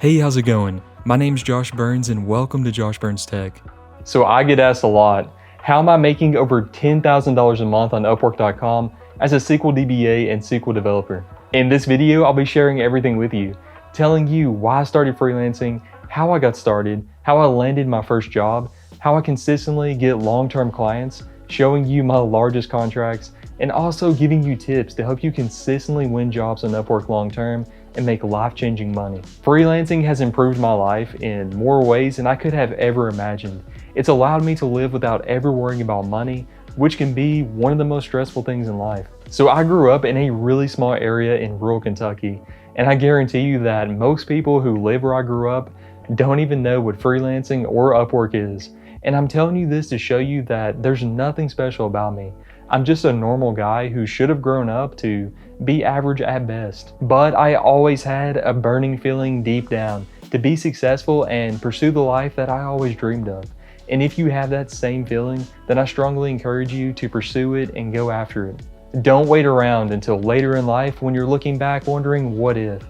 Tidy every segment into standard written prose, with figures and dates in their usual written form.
Hey, how's it going? My name's Josh Burns and welcome to Josh Burns Tech. So I get asked a lot, how am I making over $10,000 a month on Upwork.com as a SQL DBA and SQL developer? In this video, I'll be sharing everything with you, telling you why I started freelancing, how I got started, how I landed my first job, how I consistently get long-term clients, showing you my largest contracts, and also giving you tips to help you consistently win jobs on Upwork long-term and make life-changing money. Freelancing has improved my life in more ways than I could have ever imagined. It's allowed me to live without ever worrying about money, which can be one of the most stressful things in life. So I grew up in a really small area in rural Kentucky, and I guarantee you that most people who live where I grew up don't even know what freelancing or Upwork is. And I'm telling you this to show you that there's nothing special about me. I'm just a normal guy who should have grown up to be average at best. But I always had a burning feeling deep down to be successful and pursue the life that I always dreamed of. And if you have that same feeling, then I strongly encourage you to pursue it and go after it. Don't wait around until later in life when you're looking back wondering, what if?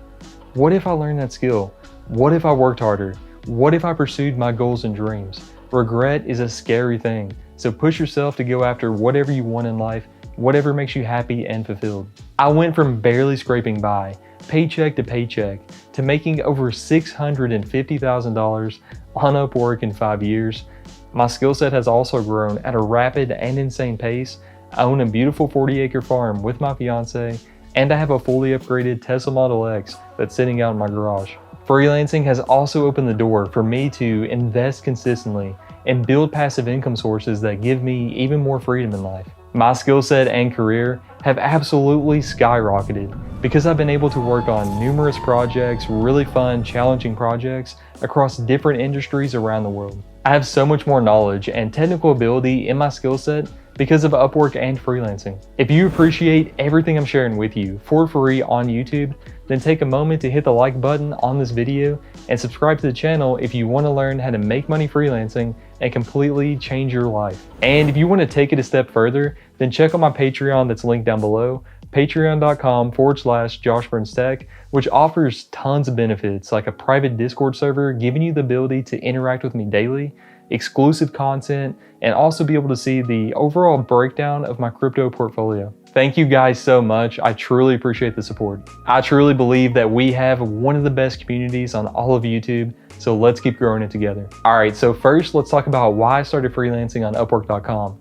What if I learned that skill? What if I worked harder? What if I pursued my goals and dreams? Regret is a scary thing, so push yourself to go after whatever you want in life, whatever makes you happy and fulfilled. I went from barely scraping by, paycheck to paycheck, to making over $650,000 on Upwork in 5 years. My skill set has also grown at a rapid and insane pace. I own a beautiful 40-acre farm with my fiance, and I have a fully upgraded Tesla Model X that's sitting out in my garage. Freelancing has also opened the door for me to invest consistently and build passive income sources that give me even more freedom in life. My skill set and career have absolutely skyrocketed because I've been able to work on numerous projects, really fun, challenging projects across different industries around the world. I have so much more knowledge and technical ability in my skill set because of Upwork and freelancing. If you appreciate everything I'm sharing with you for free on YouTube, then take a moment to hit the like button on this video and subscribe to the channel if you want to learn how to make money freelancing and completely change your life. And if you want to take it a step further, then check out my Patreon that's linked down below, patreon.com/JoshBurnsTech, which offers tons of benefits like a private Discord server giving you the ability to interact with me daily, exclusive content, and also be able to see the overall breakdown of my crypto portfolio. Thank you guys so much. I truly appreciate the support. I truly believe that we have one of the best communities on all of YouTube, so let's keep growing it together. All right, so first let's talk about why I started freelancing on Upwork.com.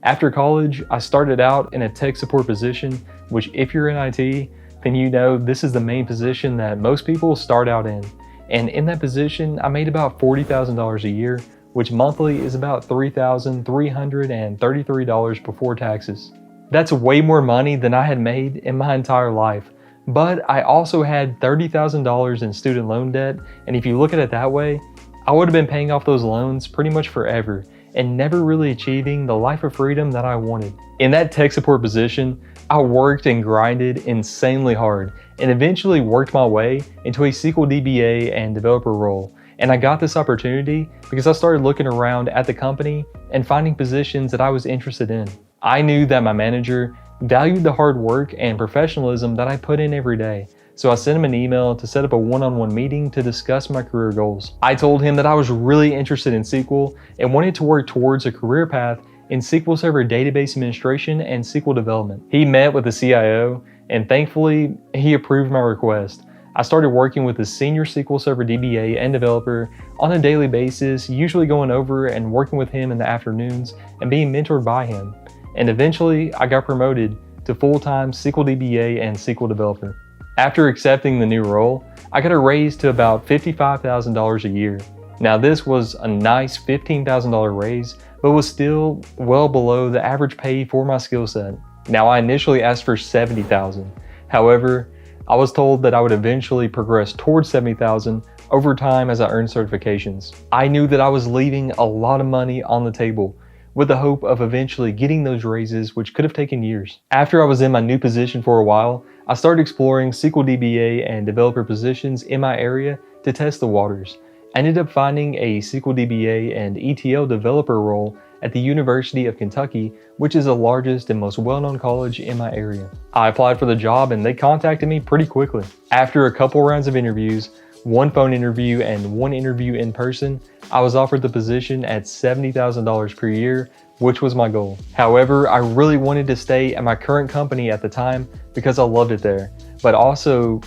After college, I started out in a tech support position, which if you're in IT, then you know this is the main position that most people start out in. And in that position, I made about $40,000 a year, which monthly is about $3,333 before taxes. That's way more money than I had made in my entire life. But I also had $30,000 in student loan debt, and if you look at it that way, I would have been paying off those loans pretty much forever and never really achieving the life of freedom that I wanted. In that tech support position, I worked and grinded insanely hard and eventually worked my way into a SQL DBA and developer role. And I got this opportunity because I started looking around at the company and finding positions that I was interested in. I knew that my manager valued the hard work and professionalism that I put in every day. So I sent him an email to set up a one-on-one meeting to discuss my career goals. I told him that I was really interested in SQL and wanted to work towards a career path in SQL Server database administration and SQL development. He met with the CIO and thankfully he approved my request. I started working with a senior SQL Server DBA and developer on a daily basis, usually going over and working with him in the afternoons and being mentored by him. And eventually I got promoted to full-time SQL DBA and SQL developer. After accepting the new role, I got a raise to about $55,000 a year. Now this was a nice $15,000 raise, but was still well below the average pay for my skill set. Now I initially asked for $70,000. However, I was told that I would eventually progress towards $70,000 over time as I earned certifications. I knew that I was leaving a lot of money on the table with the hope of eventually getting those raises, which could have taken years. After I was in my new position for a while, I started exploring SQL DBA and developer positions in my area to test the waters. I ended up finding a SQL DBA and ETL developer role at the University of Kentucky, which is the largest and most well-known college in my area. I applied for the job and they contacted me pretty quickly. After a couple rounds of interviews, one phone interview and one interview in person, I was offered the position at $70,000 per year, which was my goal. However, I really wanted to stay at my current company at the time because I loved it there, but also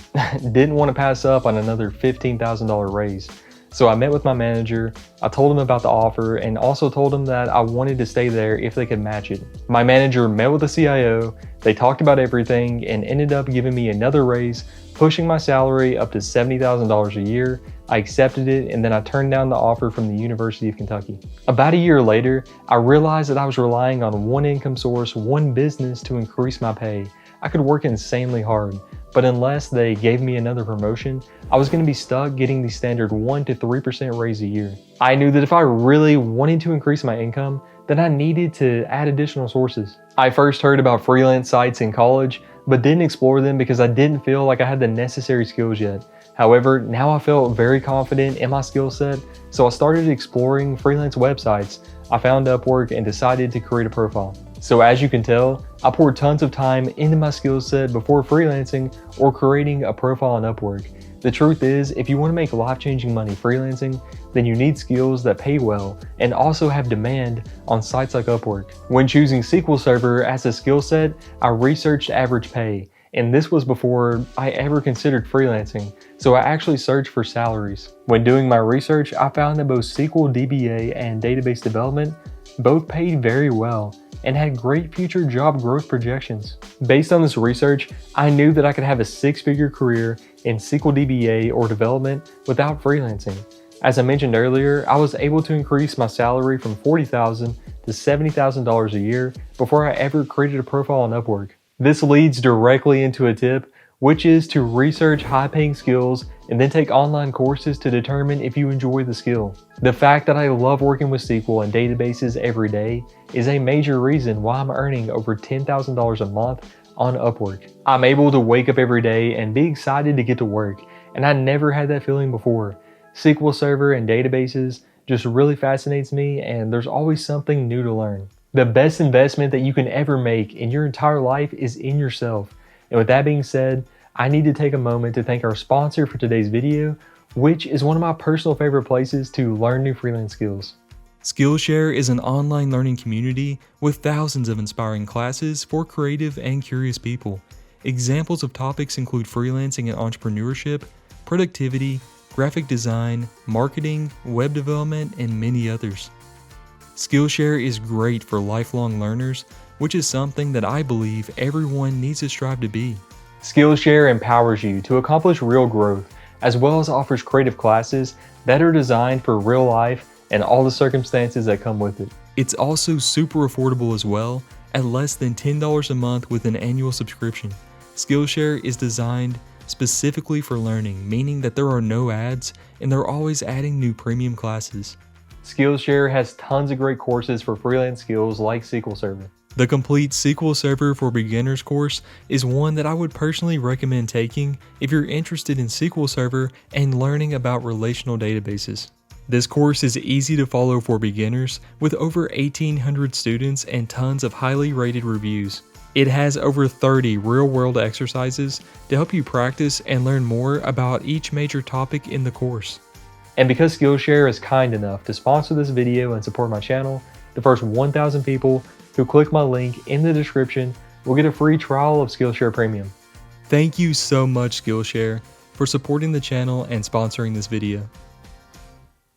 didn't want to pass up on another $15,000 raise. So I met with my manager, I told him about the offer, and also told him that I wanted to stay there if they could match it. My manager met with the CIO, they talked about everything, and ended up giving me another raise, pushing my salary up to $70,000 a year. I accepted it, and then I turned down the offer from the University of Kentucky. About a year later, I realized that I was relying on one income source, one business to increase my pay. I could work insanely hard, but unless they gave me another promotion, I was going to be stuck getting the standard 1 to 3% raise a year. I knew that if I really wanted to increase my income, then I needed to add additional sources. I first heard about freelance sites in college, but didn't explore them because I didn't feel like I had the necessary skills yet. However, now I felt very confident in my skill set, so I started exploring freelance websites. I found Upwork and decided to create a profile. So as you can tell, I poured tons of time into my skill set before freelancing or creating a profile on Upwork. The truth is, if you want to make life-changing money freelancing, then you need skills that pay well and also have demand on sites like Upwork. When choosing SQL Server as a skill set, I researched average pay, and this was before I ever considered freelancing, so I actually searched for salaries. When doing my research, I found that both SQL DBA and database development both paid very well and had great future job growth projections. Based on this research, I knew that I could have a six-figure career in SQL DBA or development without freelancing. As I mentioned earlier, I was able to increase my salary from $40,000 to $70,000 a year before I ever created a profile on Upwork. This leads directly into a tip, which is to research high-paying skills and then take online courses to determine if you enjoy the skill. The fact that I love working with SQL and databases every day is a major reason why I'm earning over $10,000 a month on Upwork. I'm able to wake up every day and be excited to get to work, and I never had that feeling before. SQL Server and databases just really fascinates me, and there's always something new to learn. The best investment that you can ever make in your entire life is in yourself. And with that being said, I need to take a moment to thank our sponsor for today's video, which is one of my personal favorite places to learn new freelance skills. Skillshare is an online learning community with thousands of inspiring classes for creative and curious people. Examples of topics include freelancing and entrepreneurship, productivity, graphic design, marketing, web development, and many others. Skillshare is great for lifelong learners, which is something that I believe everyone needs to strive to be. Skillshare empowers you to accomplish real growth, as well as offers creative classes that are designed for real life and all the circumstances that come with it. It's also super affordable as well, at less than $10 a month with an annual subscription. Skillshare is designed specifically for learning, meaning that there are no ads and they're always adding new premium classes. Skillshare has tons of great courses for freelance skills like SQL Server. The complete SQL Server for Beginners course is one that I would personally recommend taking if you're interested in SQL Server and learning about relational databases. This course is easy to follow for beginners with over 1,800 students and tons of highly rated reviews. It has over 30 real-world exercises to help you practice and learn more about each major topic in the course. And because Skillshare is kind enough to sponsor this video and support my channel, the first 1,000 people who click my link in the description will get a free trial of Skillshare Premium. Thank you so much, Skillshare, for supporting the channel and sponsoring this video.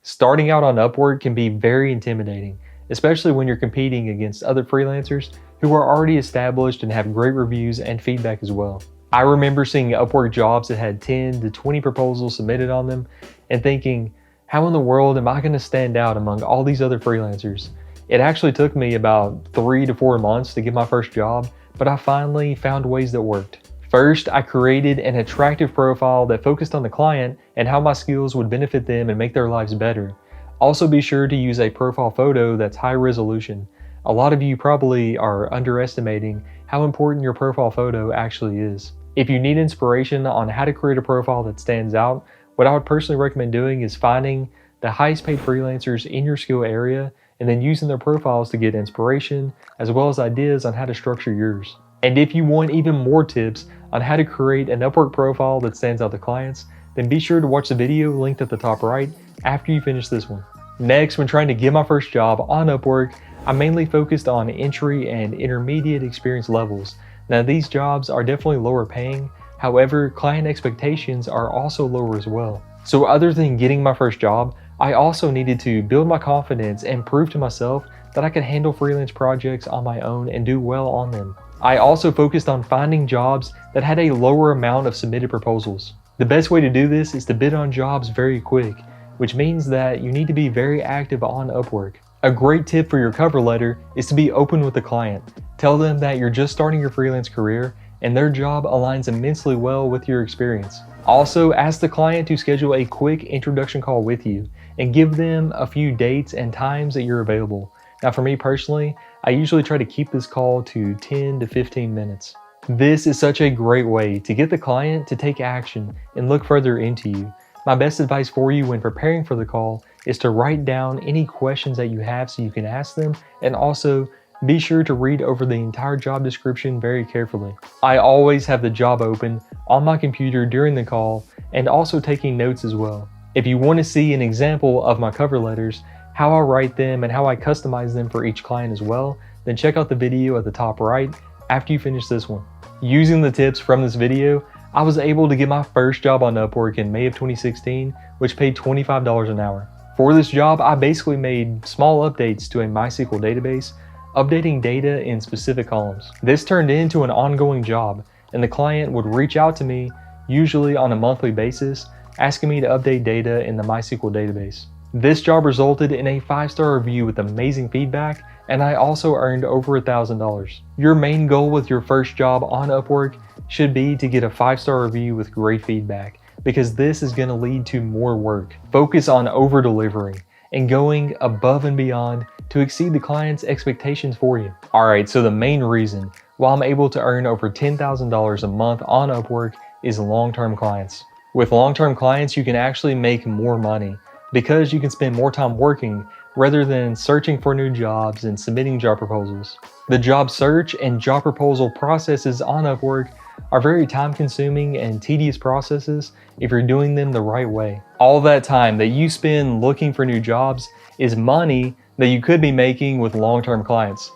Starting out on Upwork can be very intimidating, especially when you're competing against other freelancers who are already established and have great reviews and feedback as well. I remember seeing Upwork jobs that had 10 to 20 proposals submitted on them and thinking, how in the world am I going to stand out among all these other freelancers? It actually took me about 3 to 4 months to get my first job, but I finally found ways that worked. First, I created an attractive profile that focused on the client and how my skills would benefit them and make their lives better. Also be sure to use a profile photo that's high resolution. A lot of you probably are underestimating how important your profile photo actually is. If you need inspiration on how to create a profile that stands out, what I would personally recommend doing is finding the highest paid freelancers in your skill area and then using their profiles to get inspiration as well as ideas on how to structure yours. And if you want even more tips on how to create an Upwork profile that stands out to clients, then be sure to watch the video linked at the top right after you finish this one. Next, when trying to get my first job on Upwork, I mainly focused on entry and intermediate experience levels. Now these jobs are definitely lower paying, however, client expectations are also lower as well. So other than getting my first job, I also needed to build my confidence and prove to myself that I could handle freelance projects on my own and do well on them. I also focused on finding jobs that had a lower amount of submitted proposals. The best way to do this is to bid on jobs very quick, which means that you need to be very active on Upwork. A great tip for your cover letter is to be open with the client. Tell them that you're just starting your freelance career and their job aligns immensely well with your experience. Also, ask the client to schedule a quick introduction call with you and give them a few dates and times that you're available. Now for me personally, I usually try to keep this call to 10 to 15 minutes. This is such a great way to get the client to take action and look further into you. My best advice for you when preparing for the call is to write down any questions that you have so you can ask them, and also be sure to read over the entire job description very carefully. I always have the job open on my computer during the call and also taking notes as well. If you want to see an example of my cover letters, how I write them and how I customize them for each client as well, then check out the video at the top right after you finish this one. Using the tips from this video, I was able to get my first job on Upwork in May of 2016, which paid $25 an hour. For this job, I basically made small updates to a MySQL database, updating data in specific columns. This turned into an ongoing job, and the client would reach out to me, usually on a monthly basis, asking me to update data in the MySQL database. This job resulted in a 5-star review with amazing feedback, and I also earned over $1,000. Your main goal with your first job on Upwork should be to get a 5-star review with great feedback, because this is going to lead to more work. Focus on over-delivering and going above and beyond to exceed the client's expectations for you. Alright, so the main reason why I'm able to earn over $10,000 a month on Upwork is long-term clients. With long-term clients, you can actually make more money because you can spend more time working rather than searching for new jobs and submitting job proposals. The job search and job proposal processes on Upwork are very time-consuming and tedious processes if you're doing them the right way. All that time that you spend looking for new jobs is money that you could be making with long-term clients.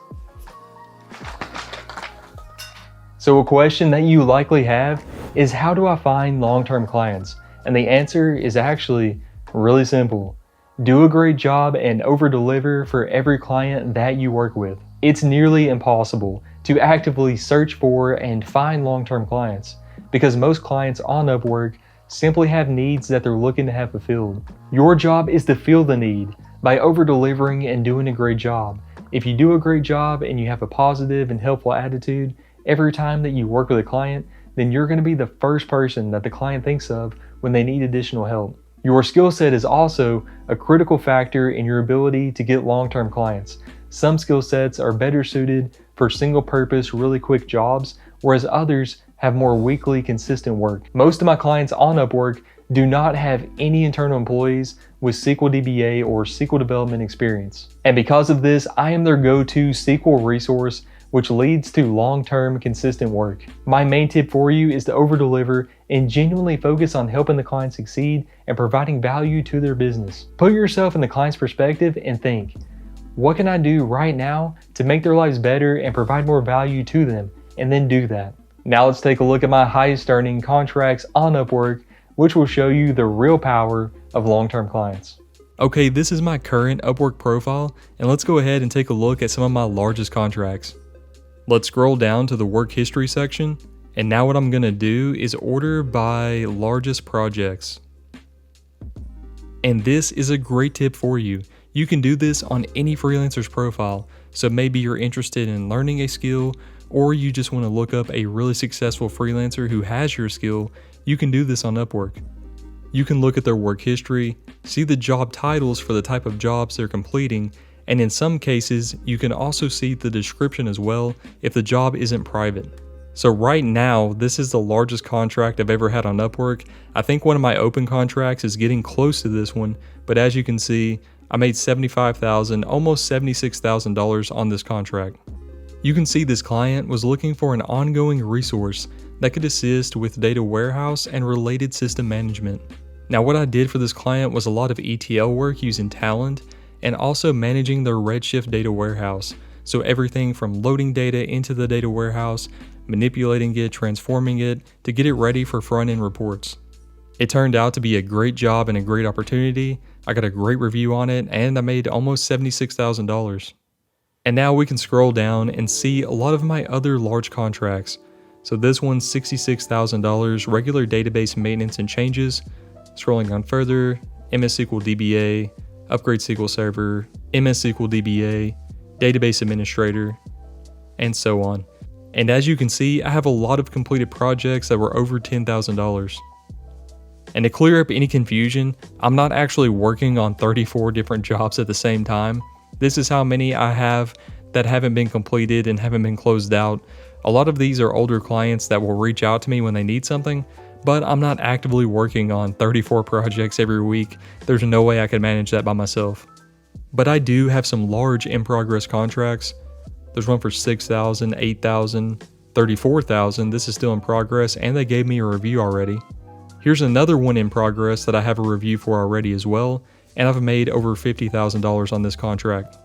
So a question that you likely have is, how do I find long-term clients? And the answer is actually really simple. Do a great job and over-deliver for every client that you work with. It's nearly impossible to actively search for and find long-term clients because most clients on Upwork simply have needs that they're looking to have fulfilled. Your job is to fill the need by over-delivering and doing a great job. If you do a great job and you have a positive and helpful attitude every time that you work with a client, then you're going to be the first person that the client thinks of when they need additional help. Your skill set is also a critical factor in your ability to get long-term clients. Some skill sets are better suited for single-purpose, really quick jobs, whereas others have more weekly, consistent work. Most of my clients on Upwork do not have any internal employees with SQL DBA or SQL development experience. And because of this, I am their go-to SQL resource, which leads to long-term, consistent work. My main tip for you is to over-deliver and genuinely focus on helping the client succeed and providing value to their business. Put yourself in the client's perspective and think, what can I do right now to make their lives better and provide more value to them? And then do that. Now let's take a look at my highest earning contracts on Upwork, which will show you the real power of long-term clients. Okay, this is my current Upwork profile, and let's go ahead and take a look at some of my largest contracts. Let's scroll down to the work history section, and now what I'm going to do is order by largest projects. And this is a great tip for you. You can do this on any freelancer's profile, so maybe you're interested in learning a skill, or you just want to look up a really successful freelancer who has your skill. You can do this on Upwork. You can look at their work history, see the job titles for the type of jobs they're completing, and in some cases, you can also see the description as well if the job isn't private. So right now, this is the largest contract I've ever had on Upwork. I think one of my open contracts is getting close to this one, but as you can see, I made $75,000, almost $76,000 on this contract. You can see this client was looking for an ongoing resource that could assist with data warehouse and related system management. Now, what I did for this client was a lot of ETL work using Talent and also managing their Redshift data warehouse. So everything from loading data into the data warehouse, manipulating it, transforming it to get it ready for front-end reports. It turned out to be a great job and a great opportunity. I got a great review on it and I made almost $76,000. And now we can scroll down and see a lot of my other large contracts. So this one's $66,000 regular database maintenance and changes. Scrolling on further, MS SQL DBA, Upgrade SQL Server, MS SQL DBA, Database Administrator, and so on. And as you can see, I have a lot of completed projects that were over $10,000. And to clear up any confusion, I'm not actually working on 34 different jobs at the same time. This is how many I have that haven't been completed and haven't been closed out. A lot of these are older clients that will reach out to me when they need something, but I'm not actively working on 34 projects every week. There's no way I could manage that by myself. But I do have some large in-progress contracts. There's one for $6,000, $8,000, $34,000. This is still in progress and they gave me a review already. Here's another one in progress that I have a review for already as well, and I've made over $50,000 on this contract.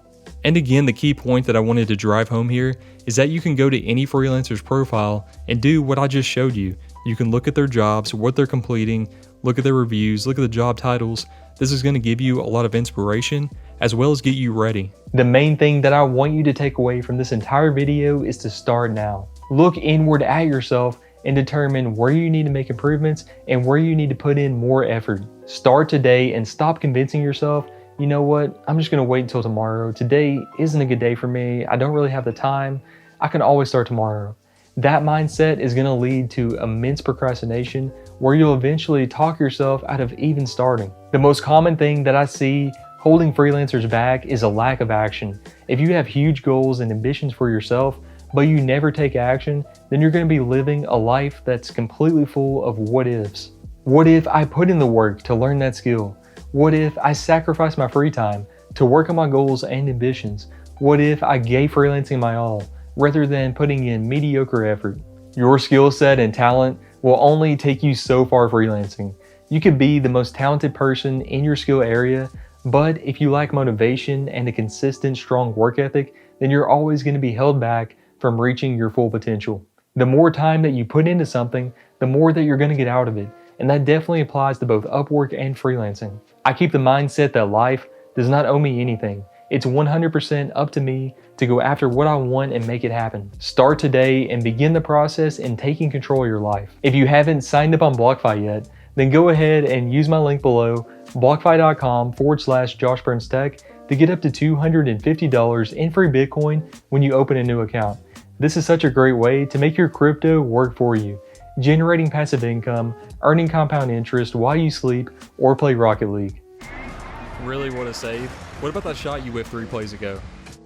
And again, the key point that I wanted to drive home here is that you can go to any freelancer's profile and do what I just showed you. You can look at their jobs, what they're completing, look at their reviews, look at the job titles. This is going to give you a lot of inspiration as well as get you ready. The main thing that I want you to take away from this entire video is to start now. Look inward at yourself and determine where you need to make improvements and where you need to put in more effort. Start today and stop convincing yourself, you know what, I'm just gonna wait until tomorrow. Today isn't a good day for me. I don't really have the time. I can always start tomorrow. That mindset is gonna lead to immense procrastination where you'll eventually talk yourself out of even starting. The most common thing that I see holding freelancers back is a lack of action. If you have huge goals and ambitions for yourself, but you never take action, then you're going to be living a life that's completely full of what ifs. What if I put in the work to learn that skill? What if I sacrifice my free time to work on my goals and ambitions? What if I gave freelancing my all rather than putting in mediocre effort? Your skill set and talent will only take you so far freelancing. You could be the most talented person in your skill area, but if you lack motivation and a consistent, strong work ethic, then you're always going to be held back from reaching your full potential. The more time that you put into something, the more that you're going to get out of it. And that definitely applies to both Upwork and freelancing. I keep the mindset that life does not owe me anything. It's 100% up to me to go after what I want and make it happen. Start today and begin the process in taking control of your life. If you haven't signed up on BlockFi yet, then go ahead and use my link below, blockfi.com/JoshBurnsTech, to get up to $250 in free Bitcoin when you open a new account. This is such a great way to make your crypto work for you, generating passive income, earning compound interest while you sleep, or play Rocket League. Really want to save? What about that shot you whiffed 3 plays ago?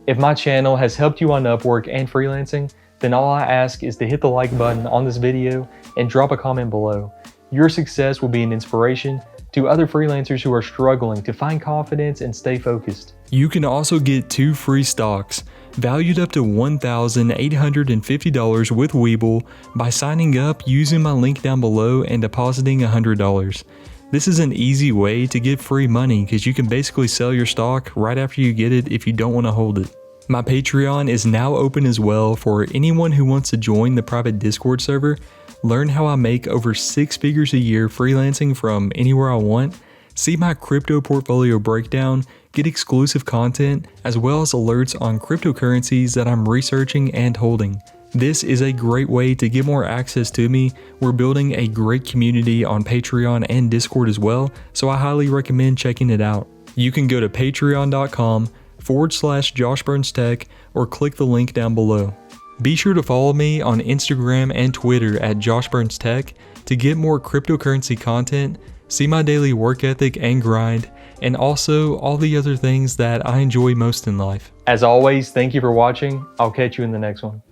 If my channel has helped you on Upwork and freelancing, then all I ask is to hit the like button on this video and drop a comment below. Your success will be an inspiration to other freelancers who are struggling to find confidence and stay focused. You can also get 2 free stocks valued up to $1,850 with Webull by signing up using my link down below and depositing $100. This is an easy way to get free money because you can basically sell your stock right after you get it if you don't want to hold it. My Patreon is now open as well for anyone who wants to join the private Discord server, learn how I make over 6 figures a year freelancing from anywhere I want, see my crypto portfolio breakdown, get exclusive content, as well as alerts on cryptocurrencies that I'm researching and holding. This is a great way to get more access to me. We're building a great community on Patreon and Discord as well, so I highly recommend checking it out. You can go to patreon.com/JoshBurnsTech or click the link down below. Be sure to follow me on Instagram and Twitter at JoshBurnsTech to get more cryptocurrency content, see my daily work ethic and grind, and also all the other things that I enjoy most in life. As always, thank you for watching. I'll catch you in the next one.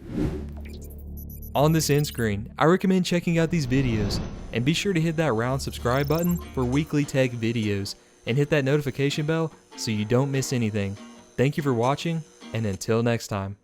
On this end screen, I recommend checking out these videos, and be sure to hit that round subscribe button for weekly tech videos, and hit that notification bell so you don't miss anything. Thank you for watching, and until next time.